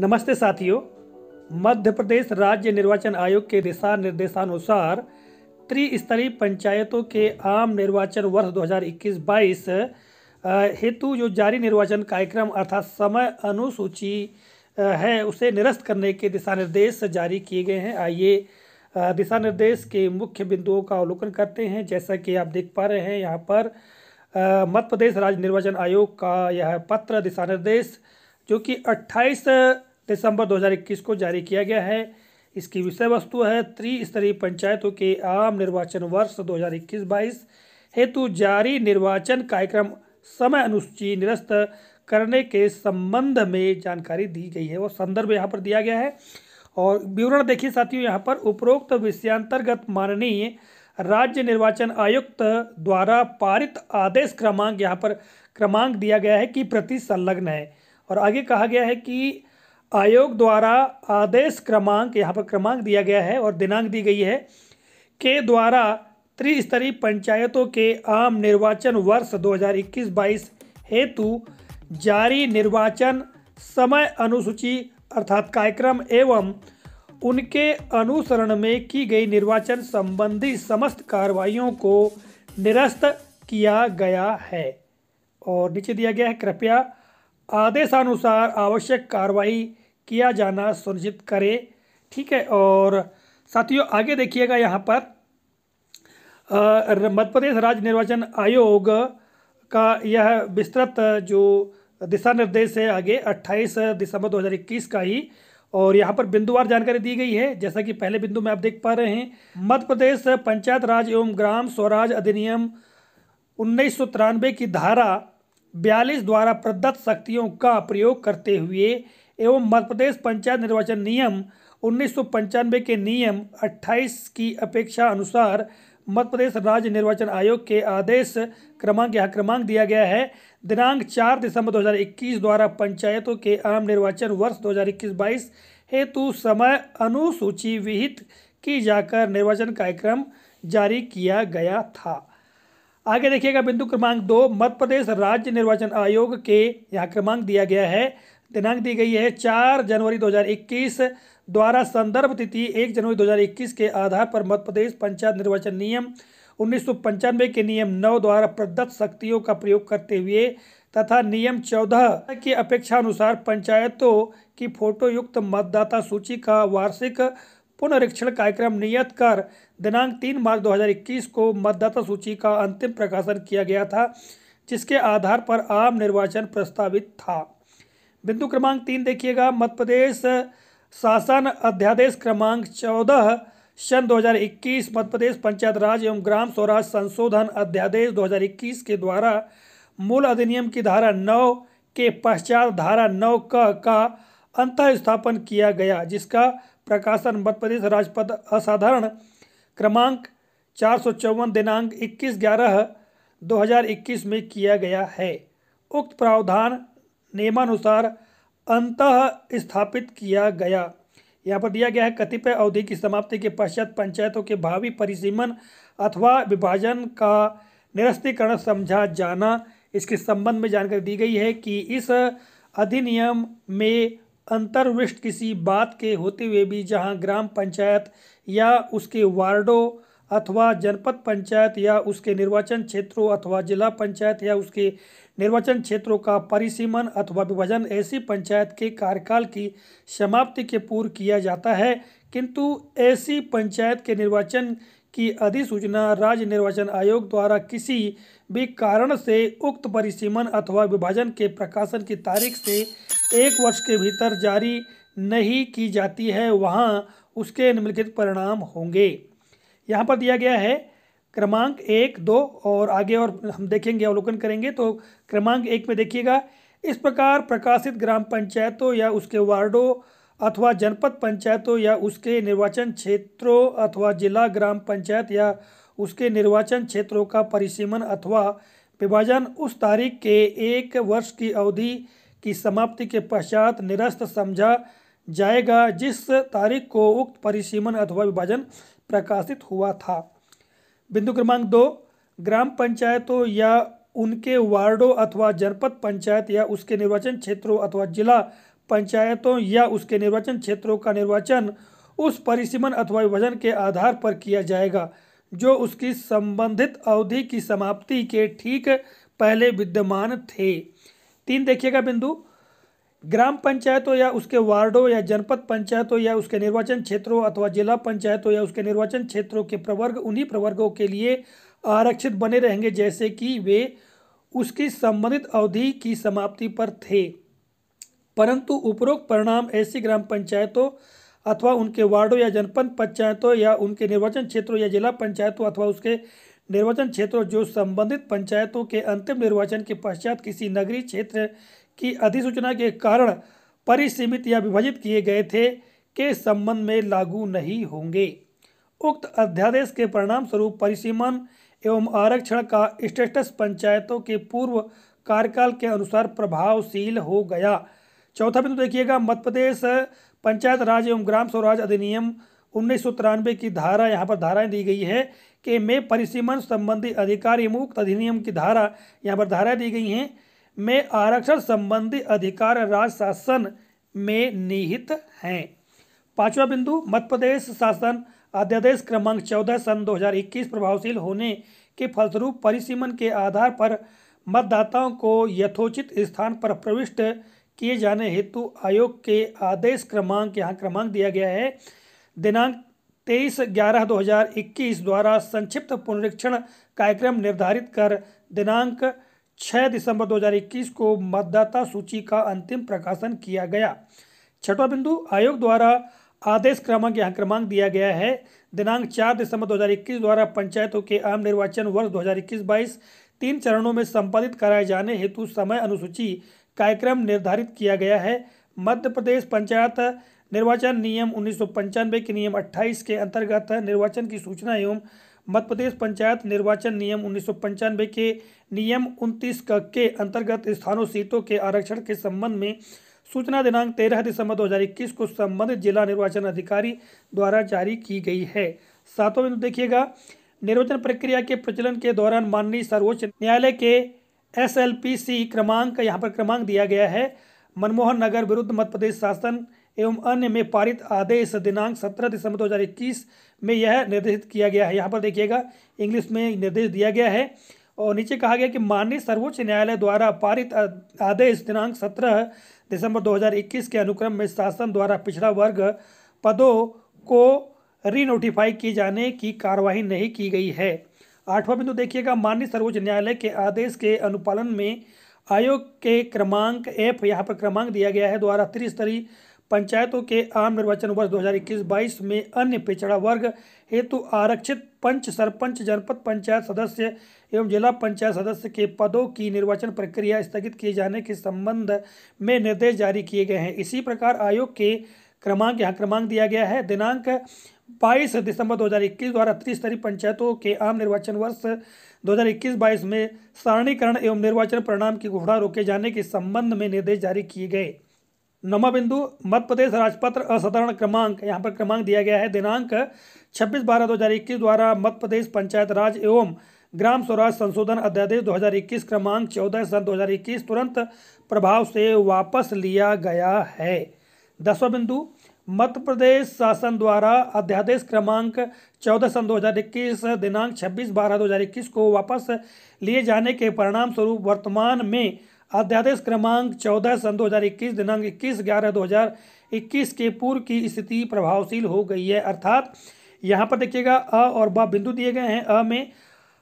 नमस्ते साथियों। मध्य प्रदेश राज्य निर्वाचन आयोग के दिशा निर्देशानुसार त्रिस्तरीय पंचायतों के आम निर्वाचन वर्ष 2021-22 हेतु जो जारी निर्वाचन कार्यक्रम अर्थात समय अनुसूची है उसे निरस्त करने के दिशा निर्देश जारी किए गए हैं। आइए दिशा निर्देश के मुख्य बिंदुओं का अवलोकन करते हैं। जैसा कि आप देख पा रहे हैं यहाँ पर मध्य प्रदेश राज्य निर्वाचन आयोग का यह पत्र दिशा निर्देश जो कि 28 दिसंबर 2021 को जारी किया गया है। इसकी विषय वस्तु है त्रिस्तरीय पंचायतों के आम निर्वाचन वर्ष 2021-22 हेतु जारी निर्वाचन कार्यक्रम समय अनुसूची निरस्त करने के संबंध में जानकारी दी गई है। वो संदर्भ यहाँ पर दिया गया है और विवरण देखिए साथियों। यहाँ पर उपरोक्त विषयांतर्गत माननीय राज्य निर्वाचन आयुक्त द्वारा पारित आदेश क्रमांक, यहाँ पर क्रमांक दिया गया है कि प्रति संलग्न है और आगे कहा गया है कि आयोग द्वारा आदेश क्रमांक, यहाँ पर क्रमांक दिया गया है और दिनांक दी गई है, के द्वारा त्रिस्तरीय पंचायतों के आम निर्वाचन वर्ष 2021-22 हेतु जारी निर्वाचन समय अनुसूची अर्थात कार्यक्रम एवं उनके अनुसरण में की गई निर्वाचन संबंधी समस्त कार्रवाइयों को निरस्त किया गया है। और नीचे दिया गया है, कृपया आदेशानुसार आवश्यक कार्रवाई किया जाना सुनिश्चित करें। ठीक है। और साथियों आगे देखिएगा, यहाँ पर मध्य प्रदेश राज्य निर्वाचन आयोग का यह विस्तृत जो दिशा निर्देश है आगे 28 दिसंबर 2021 का ही, और यहाँ पर बिंदुवार जानकारी दी गई है। जैसा कि पहले बिंदु में आप देख पा रहे हैं, मध्य प्रदेश पंचायत राज एवं ग्राम स्वराज अधिनियम 1993 की धारा 42 द्वारा प्रदत्त शक्तियों का प्रयोग करते हुए एवं मध्य प्रदेश पंचायत निर्वाचन नियम 1995 के नियम 28 की अपेक्षा अनुसार मध्य प्रदेश राज्य निर्वाचन आयोग के आदेश क्रमांक, यहाँ क्रमांक दिया गया है, दिनांक 4 दिसंबर 2021 द्वारा पंचायतों के आम निर्वाचन वर्ष 2021-22 हेतु समय अनुसूची विहित की जाकर निर्वाचन कार्यक्रम जारी किया गया था। आगे देखिएगा बिंदु क्रमांक 2, मध्य प्रदेश राज्य निर्वाचन आयोग के यहाँ क्रमांक दिया गया है, दिनांक दी गई है 4 जनवरी 2021 द्वारा संदर्भ तिथि 1 जनवरी 2021 के आधार पर मध्य प्रदेश पंचायत निर्वाचन नियम 1995 के नियम 9 द्वारा प्रदत्त शक्तियों का प्रयोग करते हुए तथा नियम 14 की अपेक्षा अनुसार पंचायतों की फोटो युक्त मतदाता सूची का वार्षिक पुनरीक्षण कार्यक्रम नियत कर दिनांक 3 मार्च 2021 को मतदाता सूची का अंतिम प्रकाशन किया गया था, जिसके आधार पर आम निर्वाचन प्रस्तावित था। बिंदु क्रमांक 3 देखिएगा, मध्य प्रदेश शासन अध्यादेश क्रमांक 14 सन 2021 मध्य प्रदेश पंचायत राज एवं ग्राम स्वराज संशोधन अध्यादेश 2021 के द्वारा मूल अधिनियम की धारा 9 के पश्चात धारा 9 का अंतः स्थापन किया गया, जिसका प्रकाशन मध्य प्रदेश राजपत्र असाधारण क्रमांक 454 दिनांक 21/11/2021 में किया गया है। उक्त प्रावधान नियमानुसार अंतः स्थापित किया गया। यहाँ पर दिया गया है, कतिपय अवधि की समाप्ति के पश्चात पंचायतों के भावी परिसीमन अथवा विभाजन का निरस्तीकरण समझा जाना। इसके संबंध में जानकारी दी गई है कि इस अधिनियम में अंतर्विष्ट किसी बात के होते हुए भी जहां ग्राम पंचायत या उसके वार्डों अथवा जनपद पंचायत या उसके निर्वाचन क्षेत्रों अथवा जिला पंचायत या उसके निर्वाचन क्षेत्रों का परिसीमन अथवा विभाजन ऐसी पंचायत के कार्यकाल की समाप्ति के पूर्व किया जाता है, किंतु ऐसी पंचायत के निर्वाचन की अधिसूचना राज्य निर्वाचन आयोग द्वारा किसी भी कारण से उक्त परिसीमन अथवा विभाजन के प्रकाशन की तारीख से 1 वर्ष के भीतर जारी नहीं की जाती है, वहाँ उसके निम्नलिखित परिणाम होंगे। यहाँ पर दिया गया है क्रमांक 1, 2 और आगे और हम देखेंगे, अवलोकन करेंगे। तो क्रमांक 1 में देखिएगा, इस प्रकार प्रकाशित ग्राम पंचायतों या उसके वार्डों अथवा जनपद पंचायतों या उसके निर्वाचन क्षेत्रों अथवा जिला ग्राम पंचायत या उसके निर्वाचन क्षेत्रों का परिसीमन अथवा विभाजन उस तारीख के 1 वर्ष की अवधि की समाप्ति के पश्चात निरस्त समझा जाएगा जिस तारीख को उक्त परिसीमन अथवा विभाजन प्रकाशित हुआ था। बिंदु क्रमांक 2, ग्राम पंचायतों या उनके वार्डों अथवा जनपद पंचायत या उसके निर्वाचन क्षेत्रों अथवा जिला पंचायतों या उसके निर्वाचन क्षेत्रों का निर्वाचन उस परिसीमन अथवा विभाजन के आधार पर किया जाएगा जो उसकी संबंधित अवधि की समाप्ति के ठीक पहले विद्यमान थे। 3 देखिएगा बिंदु, ग्राम पंचायतों या उसके वार्डों या जनपद पंचायतों या उसके निर्वाचन क्षेत्रों अथवा जिला पंचायतों या उसके निर्वाचन क्षेत्रों के प्रवर्ग उन्हीं प्रवर्गों के लिए आरक्षित बने रहेंगे जैसे कि वे उसकी संबंधित अवधि की समाप्ति पर थे, परंतु उपरोक्त परिणाम ऐसी ग्राम पंचायतों अथवा उनके वार्डों या जनपद पंचायतों या उनके निर्वाचन क्षेत्रों या जिला पंचायतों अथवा उसके निर्वाचन क्षेत्रों जो संबंधित पंचायतों के अंतिम निर्वाचन के पश्चात किसी नगरीय क्षेत्र की अधिसूचना के कारण परिसीमित या विभाजित किए गए थे के संबंध में लागू नहीं होंगे। उक्त अध्यादेश के परिणाम स्वरूप परिसीमन एवं आरक्षण का स्टेटस पंचायतों के पूर्व कार्यकाल के अनुसार प्रभावशील हो गया। चौथा बिंदु देखिएगा, मध्य प्रदेश पंचायत राज एवं ग्राम स्वराज अधिनियम 1993 की धारा, यहाँ पर धाराएं दी गई है कि में परिसीमन संबंधी अधिकार एवं उक्त अधिनियम की धारा, यहाँ पर धाराएं दी गई हैं, में आरक्षण संबंधी अधिकार राज्य शासन में निहित हैं। 5वां बिंदु, मध्य प्रदेश शासन अध्यादेश क्रमांक 14 सन 2021 प्रभावशील होने के फलस्वरूप परिसीमन के आधार पर मतदाताओं को यथोचित स्थान पर प्रविष्ट किए जाने हेतु आयोग के आदेश क्रमांक, यहाँ क्रमांक दिया गया है, दिनांक 23/11/2021 द्वारा संक्षिप्त पुनरीक्षण कार्यक्रम निर्धारित कर दिनांक 6 दिसंबर 2021 को मतदाता सूची का अंतिम प्रकाशन किया गया। 6वां बिंदु, आयोग द्वारा आदेश क्रमांक, यहाँ क्रमांक दिया गया है, दिनांक 4 दिसंबर 2021 द्वारा पंचायतों के आम निर्वाचन वर्ष 2021-22 3 चरणों में संपादित कराए जाने हेतु समय अनुसूची कार्यक्रम निर्धारित किया गया है। मध्य प्रदेश पंचायत निर्वाचन नियम 1995 के नियम 28 के अंतर्गत निर्वाचन की सूचना एवं मध्य प्रदेश पंचायत निर्वाचन नियम 1995 के नियम 29 के अंतर्गत स्थानों सीटों के आरक्षण के संबंध में सूचना दिनांक 13 दिसंबर 2021 को संबंधित जिला निर्वाचन अधिकारी द्वारा जारी की गई है। 7वां बिंदु देखिएगा, निर्वाचन प्रक्रिया के प्रचलन के दौरान माननीय सर्वोच्च न्यायालय के SLPC क्रमांक, यहाँ पर क्रमांक दिया गया है, मनमोहन नगर विरुद्ध मध्य प्रदेश शासन एवं अन्य में पारित आदेश दिनांक 17 दिसंबर 2021 में यह निर्देशित किया गया है। यहाँ पर देखिएगा इंग्लिश में निर्देश दिया गया है और नीचे कहा गया कि माननीय सर्वोच्च न्यायालय द्वारा पारित आदेश दिनांक 17 दिसंबर 2021 के अनुक्रम में शासन द्वारा पिछड़ा वर्ग पदों को रीनोटिफाई किए जाने की कार्यवाही नहीं की गई है। 8वां बिंदु देखिएगा, माननीय सर्वोच्च न्यायालय के आदेश के अनुपालन में आयोग के क्रमांक F, यहाँ पर क्रमांक दिया गया है, द्वारा त्रिस्तरीय पंचायतों के आम निर्वाचन वर्ष 2021-22 में अन्य पिछड़ा वर्ग हेतु आरक्षित पंच, सरपंच, जनपद पंचायत सदस्य एवं जिला पंचायत सदस्य के पदों की निर्वाचन प्रक्रिया स्थगित किए जाने के संबंध में निर्देश जारी किए गए हैं। इसी प्रकार आयोग के क्रमांक, यहाँ क्रमांक दिया गया है, दिनांक 22 दिसंबर 2021 द्वारा त्रिस्तरीय पंचायतों के आम निर्वाचन वर्ष 2021-22 में सारणीकरण एवं निर्वाचन परिणाम की घोषणा रोके जाने के संबंध में निर्देश जारी किए गए। 9वां बिंदु, मध्य प्रदेश राजपत्र असाधारण क्रमांक, यहाँ पर क्रमांक दिया गया है, दिनांक 26/12/2021 द्वारा मध्य प्रदेश पंचायत राज एवं ग्राम स्वराज संशोधन अध्यादेश 2021 क्रमांक 14 सन 2021 तुरंत प्रभाव से वापस लिया गया है। 10वां बिंदु, मध्य प्रदेश शासन द्वारा अध्यादेश क्रमांक 14 सन 2021 दिनांक 26/12/2021 को वापस लिए जाने के परिणाम स्वरूप वर्तमान में अध्यादेश क्रमांक 14 सन 2021 दिनांक 21/11/2021 के पूर्व की स्थिति प्रभावशील हो गई है। अर्थात यहाँ पर देखिएगा अ और ब बिंदु दिए गए हैं। अ में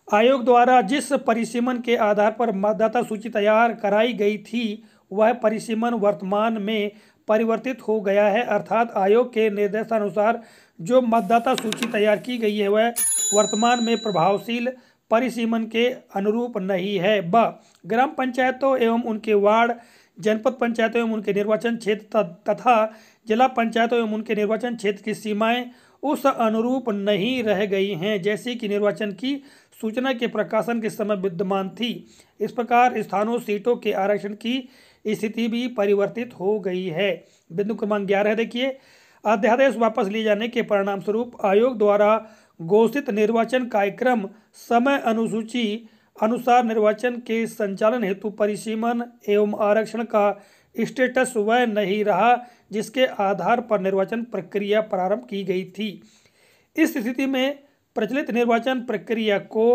आयोग द्वारा जिस परिसीमन के आधार पर मतदाता सूची तैयार कराई गई थी वह परिसीमन वर्तमान में परिवर्तित हो गया है, अर्थात आयोग के निर्देशानुसार जो मतदाता सूची तैयार की गई है वह वर्तमान में प्रभावशील परिसीमन के अनुरूप नहीं है। ब, ग्राम पंचायतों एवं उनके वार्ड, जनपद पंचायतों एवं उनके निर्वाचन क्षेत्र तथा जिला पंचायतों एवं उनके निर्वाचन क्षेत्र की सीमाएं उस अनुरूप नहीं रह गई हैं जैसे कि निर्वाचन की सूचना के प्रकाशन के समय विद्यमान थी। इस प्रकार स्थानों सीटों के आरक्षण की स्थिति भी परिवर्तित हो गई है। बिंदु क्रमांक 11 देखिए, अध्यादेश वापस लिए जाने के परिणाम स्वरूप आयोग द्वारा घोषित निर्वाचन कार्यक्रम समय अनुसूची अनुसार निर्वाचन के संचालन हेतु परिसीमन एवं आरक्षण का स्टेटस वह नहीं रहा जिसके आधार पर निर्वाचन प्रक्रिया प्रारंभ की गई थी। इस स्थिति में प्रचलित निर्वाचन प्रक्रिया को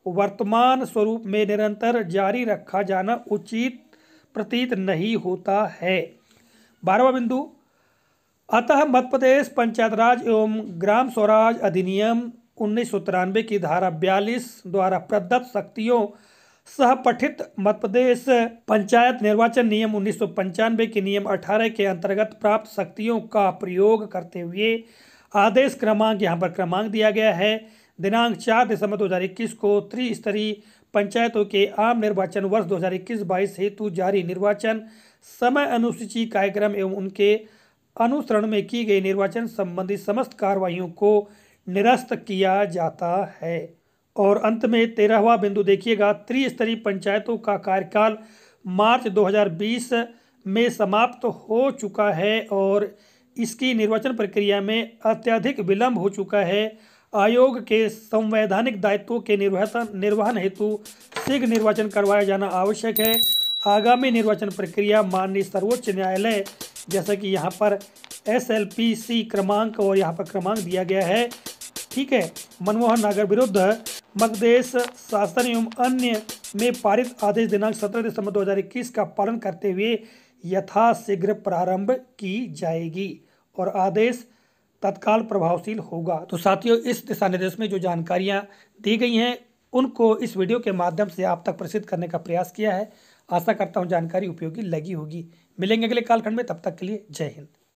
वर्तमान स्वरूप में निरंतर जारी रखा जाना उचित प्रतीत नहीं होता है। 12वां बिंदु, अतः मध्य प्रदेश पंचायत राज एवं ग्राम स्वराज अधिनियम 1993 की धारा 42 द्वारा प्रदत्त शक्तियों सह पठित मध्य प्रदेश पंचायत निर्वाचन नियम 1995 के नियम 18 के अंतर्गत प्राप्त शक्तियों का प्रयोग करते हुए आदेश क्रमांक, यहाँ पर क्रमांक दिया गया है, दिनांक 4 दिसंबर 2021 को त्रिस्तरीय पंचायतों के आम निर्वाचन वर्ष 2021-22 हेतु जारी निर्वाचन समय अनुसूची कार्यक्रम एवं उनके अनुसरण में की गई निर्वाचन संबंधी समस्त कार्रवाइयों को निरस्त किया जाता है। और अंत में 13वां बिंदु देखिएगा, त्रिस्तरीय पंचायतों का कार्यकाल मार्च 2020 में समाप्त हो चुका है और इसकी निर्वाचन प्रक्रिया में अत्यधिक विलंब हो चुका है। आयोग के संवैधानिक दायित्वों के निर्वहन हेतु शीघ्र निर्वाचन करवाया जाना आवश्यक है। आगामी निर्वाचन प्रक्रिया माननीय सर्वोच्च न्यायालय, जैसा कि यहाँ पर SLPC क्रमांक और यहाँ पर क्रमांक दिया गया है, ठीक है, मनमोहन नागर विरुद्ध मध्य प्रदेश शासन एवं अन्य में पारित आदेश दिनांक 17 दिसंबर 2021 का पालन करते हुए यथाशीघ्र प्रारंभ की जाएगी और आदेश तत्काल प्रभावशील होगा। तो साथियों, इस दिशा निर्देश में जो जानकारियां दी गई हैं उनको इस वीडियो के माध्यम से आप तक प्रसिद्ध करने का प्रयास किया है। आशा करता हूं जानकारी उपयोगी लगी होगी। मिलेंगे अगले कालखंड में, तब तक के लिए जय हिंद।